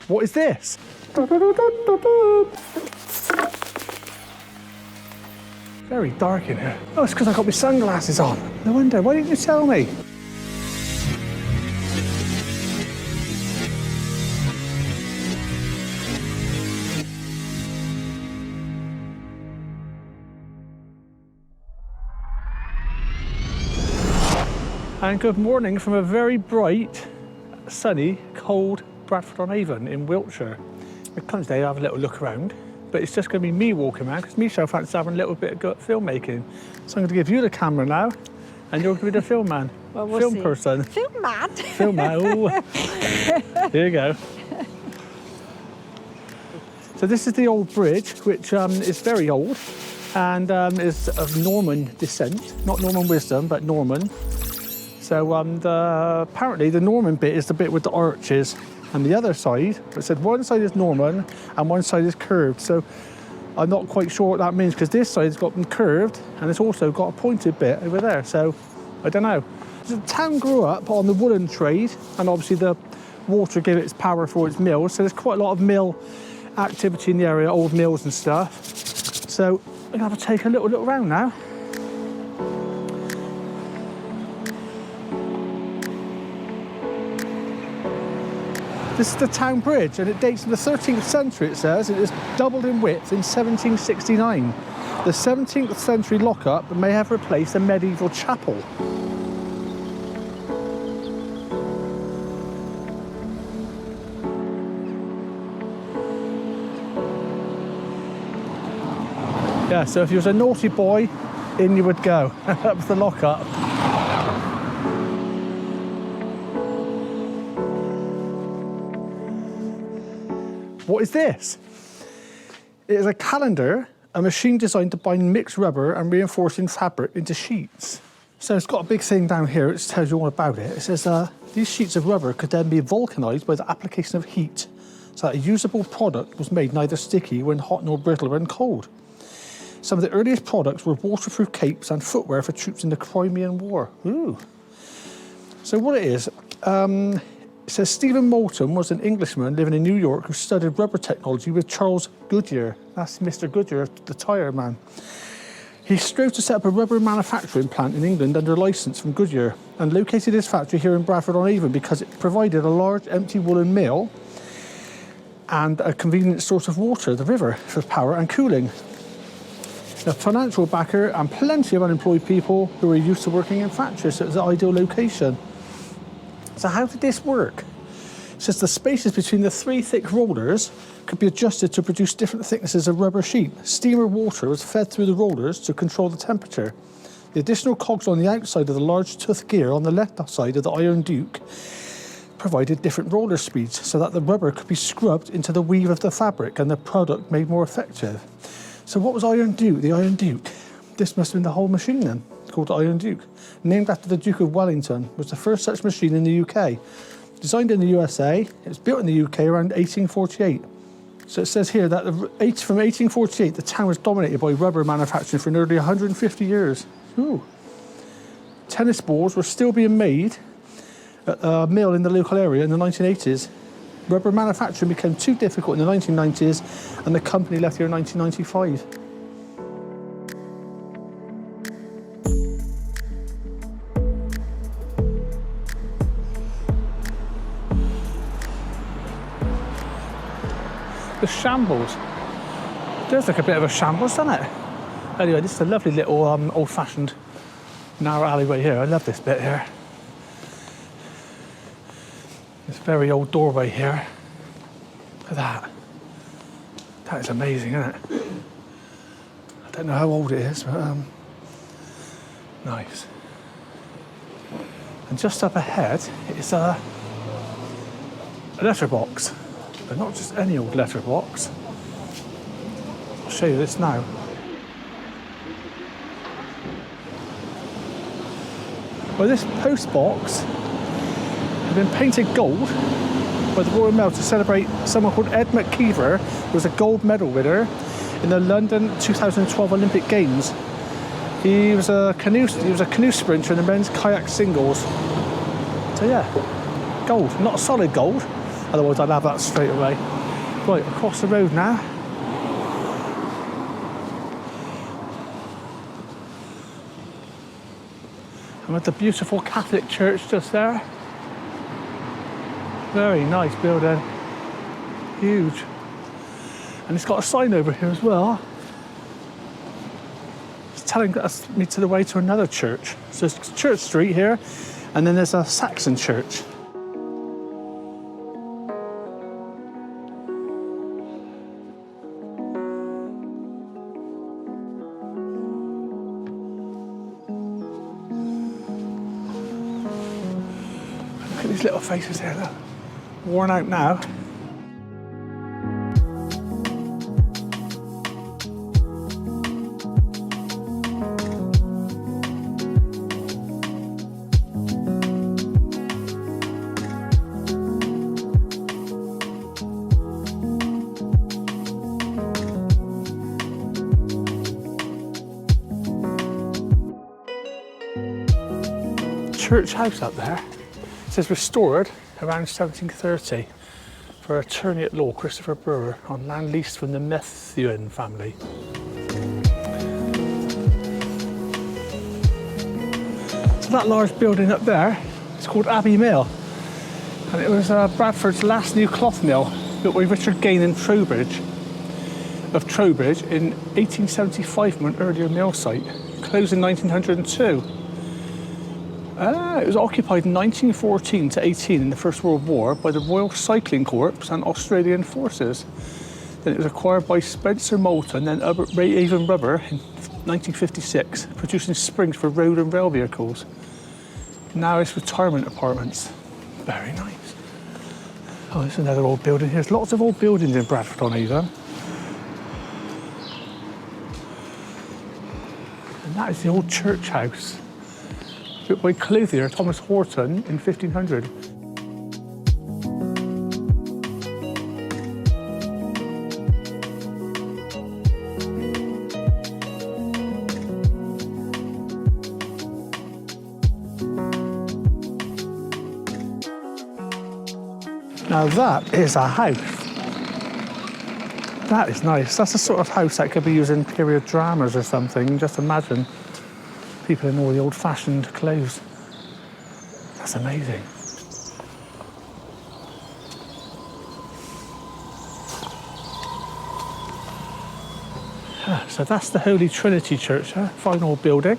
What is this? Very dark in here. Oh, it's because I've got my sunglasses on. No wonder. Why didn't you tell me? And good morning from a very bright, sunny, cold Bradford-On-Avon in Wiltshire. It comes today, I'll have a little look around, but it's just going to be me walking around because Michelle fancies having a little bit of good filmmaking. So I'm going to give you the camera now, and you're going to be the film man. Well, we'll film see. person. Film man. Film man. Ooh. Here you go. So this is the old bridge, which is very old and is of Norman descent. Not Norman wisdom, but Norman. So apparently the Norman bit is the bit with the arches, and the other side, it said one side is Norman and one side is curved. So I'm not quite sure what that means because this side's got them curved and it's also got a pointed bit over there. So I don't know. The town grew up on the woolen trade, and obviously the water gave it its power for its mills. So there's quite a lot of mill activity in the area, old mills and stuff. So I'm gonna have to take a little look around now. This is the town bridge, and it dates from the 13th century, it says. It is doubled in width in 1769. The 17th century lockup may have replaced a medieval chapel. Yeah, so if you was a naughty boy, in you would go. That was the lockup. What is this? It is a calendar, a machine designed to bind mixed rubber and reinforcing fabric into sheets. So it's got a big thing down here which tells you all about it. It says these sheets of rubber could then be vulcanized by the application of heat, so that a usable product was made neither sticky when hot nor brittle when cold. Some of the earliest products were waterproof capes and footwear for troops in the Crimean War. Ooh. So what it is, it says Stephen Moulton was an Englishman living in New York who studied rubber technology with Charles Goodyear. That's Mr. Goodyear, the tyre man. He strove to set up a rubber manufacturing plant in England under license from Goodyear and located his factory here in Bradford-On-Avon because it provided a large empty woolen mill and a convenient source of water, the river, for power and cooling. A financial backer and plenty of unemployed people who were used to working in factories, so it was an ideal location. So how did this work? It says the spaces between the three thick rollers could be adjusted to produce different thicknesses of rubber sheet. Steam or water was fed through the rollers to control the temperature. The additional cogs on the outside of the large tooth gear on the left side of the Iron Duke provided different roller speeds so that the rubber could be scrubbed into the weave of the fabric and the product made more effective. So what was Iron Duke? The Iron Duke. This must have been the whole machine then, called the Iron Duke. Named after the Duke of Wellington, was the first such machine in the UK. Designed in the USA, it was built in the UK around 1848. So it says here that from 1848, the town was dominated by rubber manufacturing for nearly 150 years. Ooh. Tennis balls were still being made at a mill in the local area in the 1980s. Rubber manufacturing became too difficult in the 1990s, and the company left here in 1995. The shambles. It does look a bit of a shambles, doesn't it? Anyway, this is a lovely little old-fashioned narrow alleyway here. I love this bit here. This very old doorway here. Look at that. That is amazing, isn't it? I don't know how old it is, but nice. And just up ahead is a letterbox. But not just any old letterbox. I'll show you this now. Well, this postbox had been painted gold by the Royal Mail to celebrate someone called Ed McKeever, who was a gold medal winner in the London 2012 Olympic Games. He was a canoe sprinter in the men's kayak singles. So yeah, gold, not solid gold, Otherwise I'd have that straight away. Right, across the road now. And with the beautiful Catholic church just there. Very nice building. Huge. And it's got a sign over here as well. It's telling me to the way to another church. So it's Church Street here, and then there's a Saxon Church. Look at these little faces here, look. Worn out now. Church house up there. It says restored around 1730 for attorney at law Christopher Brewer on land leased from the Methuen family. So that large building up there is called Abbey Mill, and it was Bradford's last new cloth mill built by Richard Gain in Trowbridge in 1875 from an earlier mill site, closed in 1902. It was occupied in 1914 to 18 in the First World War by the Royal Cycling Corps and Australian forces. Then it was acquired by Spencer Moulton and Avon Rubber in 1956, producing springs for road and rail vehicles. Now it's retirement apartments. Very nice. Oh, there's another old building here. There's lots of old buildings in Bradford-On-Avon. And that is the old church house, built by clothier Thomas Horton in 1500. Now that is a house. That is nice. That's the sort of house that could be used in period dramas or something. Just imagine people in all the old-fashioned clothes. That's amazing. So that's the Holy Trinity Church, fine old building,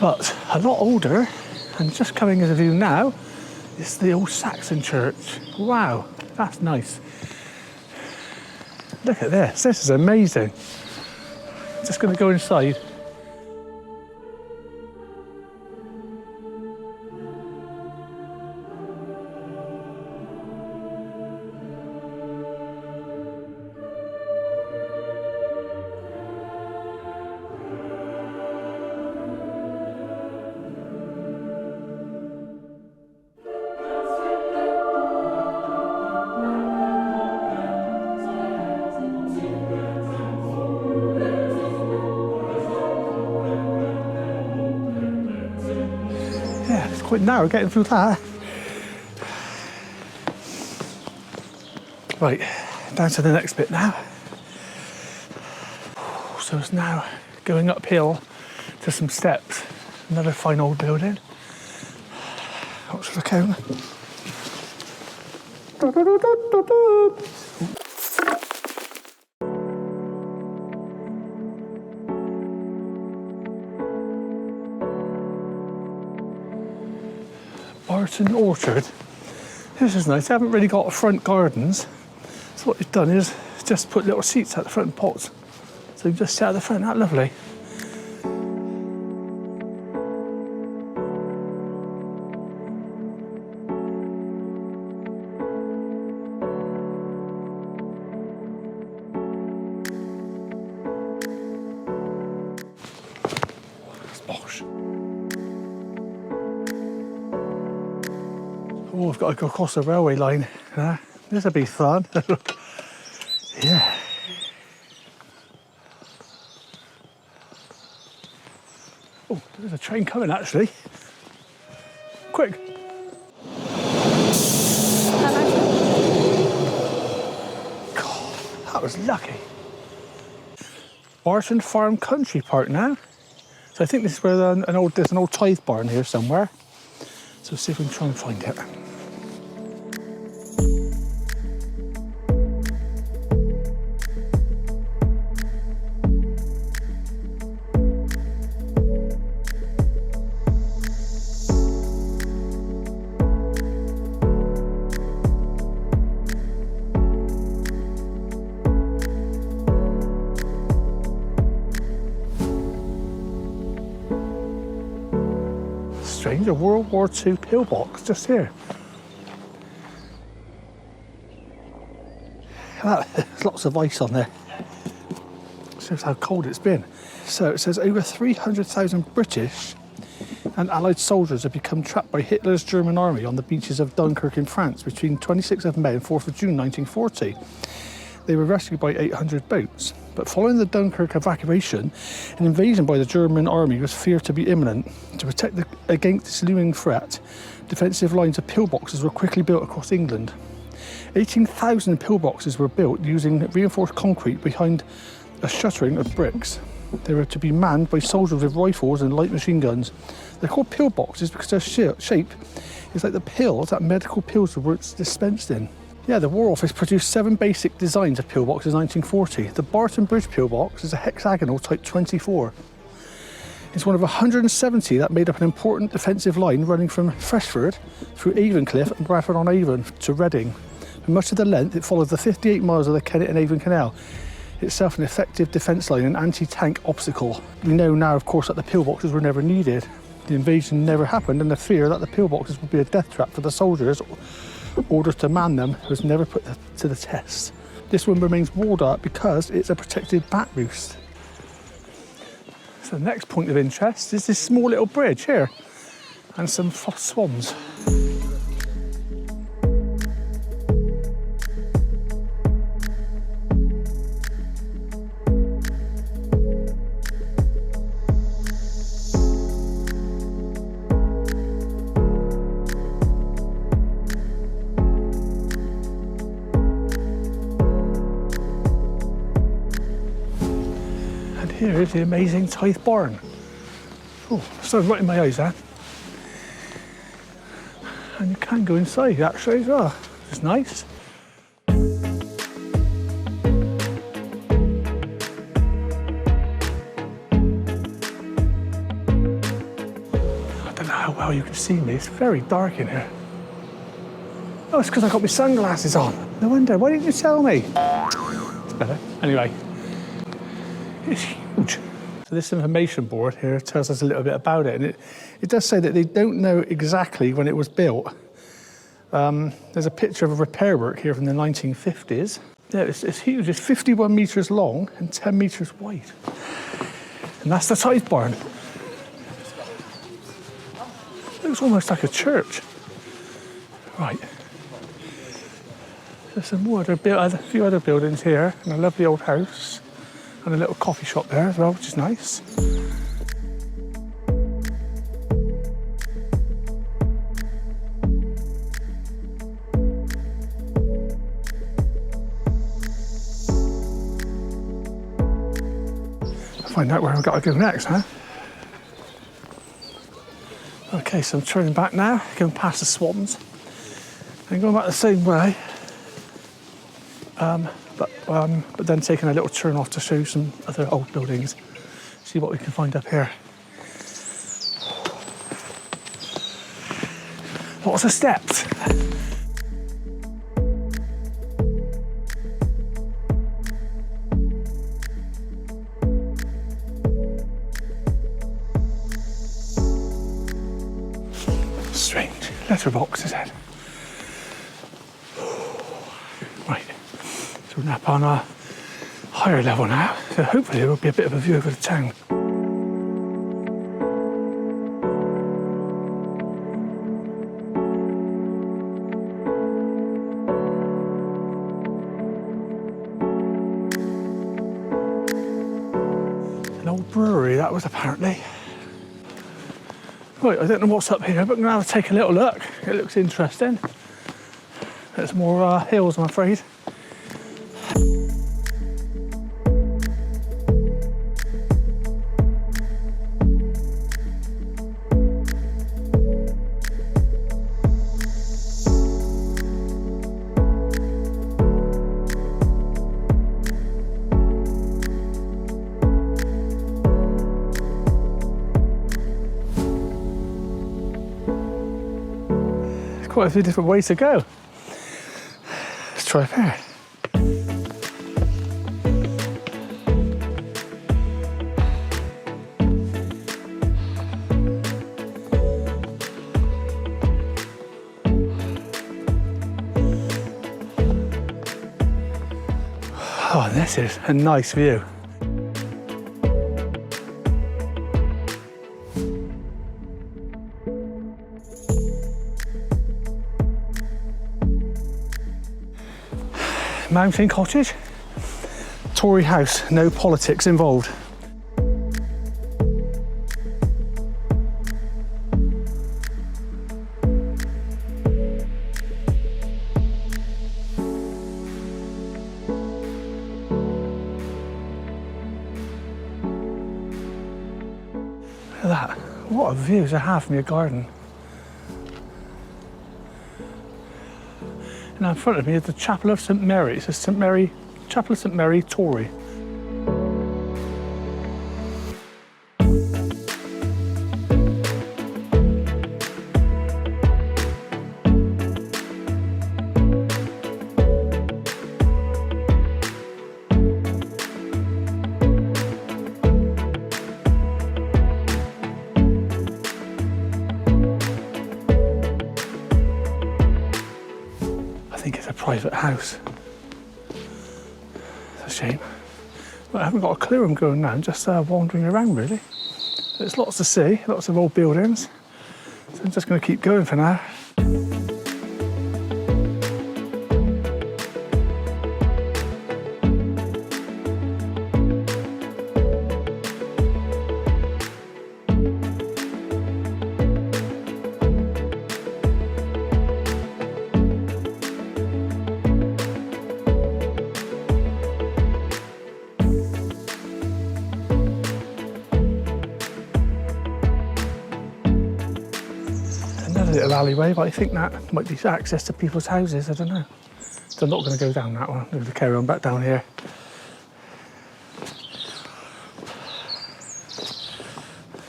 but a lot older, and just coming into view now is the old Saxon Church. Wow, that's nice. Look at this is amazing. Just going to go inside. Yeah, it's quite narrow getting through that. Right, down to the next bit now. So it's now going uphill to some steps. Another fine old building. Watch the cone. Barton Orchard. This is nice. They haven't really got front gardens. So what they've done is just put little seats at the front and pots. So you just sit at the front. That's lovely. That's posh. Oh, I've got to go across the railway line. This'll be fun. Yeah. Oh, there's a train coming actually. Quick. Hello. was lucky. Barton Farm Country Park now. So I think this is where there's an old Tithe Barn here somewhere. So let's see if we can try and find it. Strange, a World War II pillbox just here. There's lots of ice on there. Shows how cold it's been. So it says over 300,000 British and Allied soldiers have become trapped by Hitler's German army on the beaches of Dunkirk in France between 26th of May and 4th of June 1940. They were rescued by 800 boats. But following the Dunkirk evacuation, an invasion by the German army was feared to be imminent. To protect against this looming threat, defensive lines of pillboxes were quickly built across England. 18,000 pillboxes were built using reinforced concrete behind a shuttering of bricks. They were to be manned by soldiers with rifles and light machine guns. They're called pillboxes because their shape is like the pills that medical pills were dispensed in. Yeah, the War Office produced 7 basic designs of pillboxes in 1940. The Barton Bridge pillbox is a hexagonal type 24. It's one of 170 that made up an important defensive line running from Freshford through Avon and Bradford-On-Avon to Reading. For much of the length, it followed the 58 miles of the Kennet and Avon Canal, itself an effective defence line and anti-tank obstacle. We know now, of course, that the pillboxes were never needed. The invasion never happened, and the fear that the pillboxes would be a death trap for the soldiers orders to man them was never put to the test. This one remains walled up because it's a protected bat roost. So the next point of interest is this small little bridge here and some swans. Here is the amazing Tithe Barn. Oh, started right in my eyes, that. And you can go inside actually as well, which is nice. I don't know how well you can see me, it's very dark in here. Oh, it's because I got my sunglasses on. No wonder, why didn't you tell me? It's better. Anyway. It's huge. So this information board here tells us a little bit about it, and it does say that they don't know exactly when it was built. There's a picture of a repair work here from the 1950s. Yeah, it's huge. It's 51 metres long and 10 metres wide. And that's the Tithe Barn. Looks almost like a church. Right. There's some more. There's a few other buildings here and a lovely old house. And a little coffee shop there as well, which is nice. I'll find out where I've got to go next, huh? Okay, so I'm turning back now, going past the swans, and going back the same way. But then taking a little turn off to show you some other old buildings. See what we can find up here. Lots of steps. Strange. Letterbox, is it? Right. So we're up on a higher level now, so hopefully there will be a bit of a view over the town. An old brewery that was apparently. Right, I don't know what's up here, but I'm going to have to take a little look. It looks interesting. There's more hills, I'm afraid. quite a few different ways to go. Let's try up here. Oh, this is a nice view. Mountain cottage, Tory house, no politics involved. Look at that, what a view to have from your garden. Now in front of me is the Chapel of St Mary. It says Chapel of St Mary, Tory. I think it's a private house. It's a shame. But I haven't got a clue where I'm going now, I'm just wandering around really. There's lots to see, lots of old buildings. So I'm just going to keep going for now. Little alleyway, but I think that might be access to people's houses, I don't know. So I'm not going to go down that one, I'm going to carry on back down here.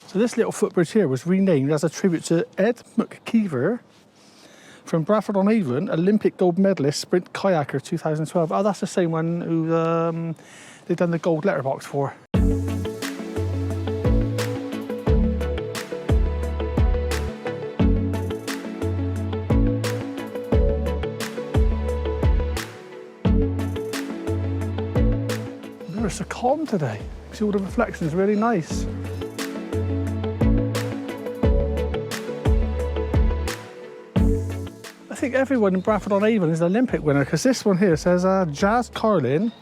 So this little footbridge here was renamed as a tribute to Ed McKeever from Bradford-On-Avon, Olympic gold medalist sprint kayaker 2012. Oh, that's the same one who they've done the gold letterbox for. It's so calm today. See all the reflections, really nice. I think everyone in Bradford-On-Avon is an Olympic winner because this one here says Jazz Carlin.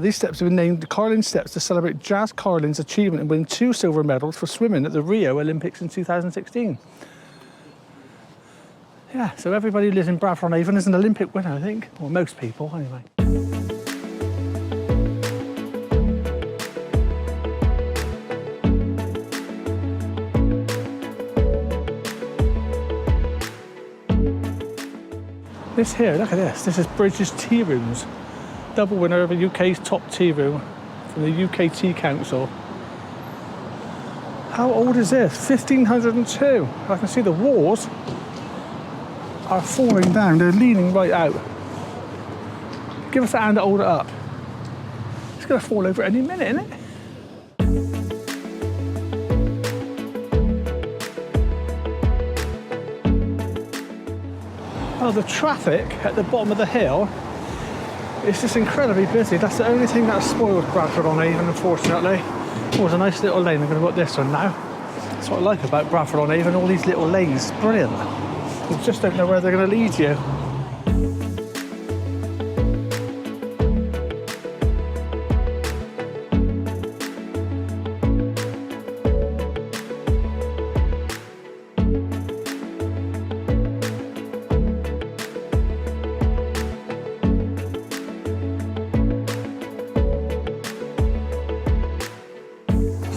These steps have been named the Carlin Steps to celebrate Jazz Carlin's achievement in winning 2 silver medals for swimming at the Rio Olympics in 2016. Yeah, so everybody who lives in Bradford-On-Avon is an Olympic winner, I think. Or most people, anyway. This here, look at this. This is Bridges Tea Rooms. Double winner of the UK's top tea room from the UK Tea Council. How old is this? 1502. I can see the walls are falling down. They're leaning right out. Give us a hand to hold it up. It's going to fall over any minute, isn't it? Oh, the traffic at the bottom of the hill is just incredibly busy. That's the only thing that's spoiled Bradford-On-Avon, unfortunately. Oh, there's a nice little lane. I'm going to go up this one now. That's what I like about Bradford-On-Avon, all these little lanes. Brilliant. You just don't know where they're going to lead you.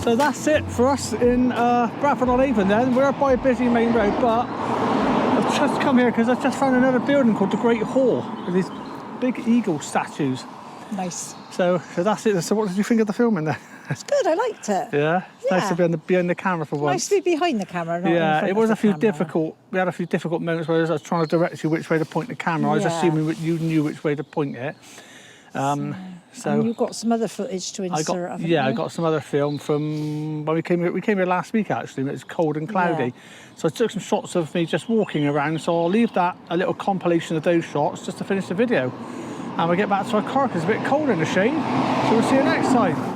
So that's it for us in Bradford-On-Avon then. We're by a busy main road, but I've just come here because I've just found another building called the Great Hall with these big eagle statues. Nice. So that's it. So what did you think of the film in there? It's good. I liked it. Yeah, it's nice to be behind the camera for once. Nice to be behind the camera. Not in Yeah, front it of was the a few camera. difficult. We had a few difficult moments where I was trying to direct you which way to point the camera. I was Yeah. assuming that you knew which way to point it. And you've got some other footage to insert, haven't you? I got some other film from when we came here. We came here last week actually, and it was cold and cloudy. Yeah. So I took some shots of me just walking around. So I'll leave that a little compilation of those shots just to finish the video. And we'll get back to our car because it's a bit cold in the shade. So we'll see you next time.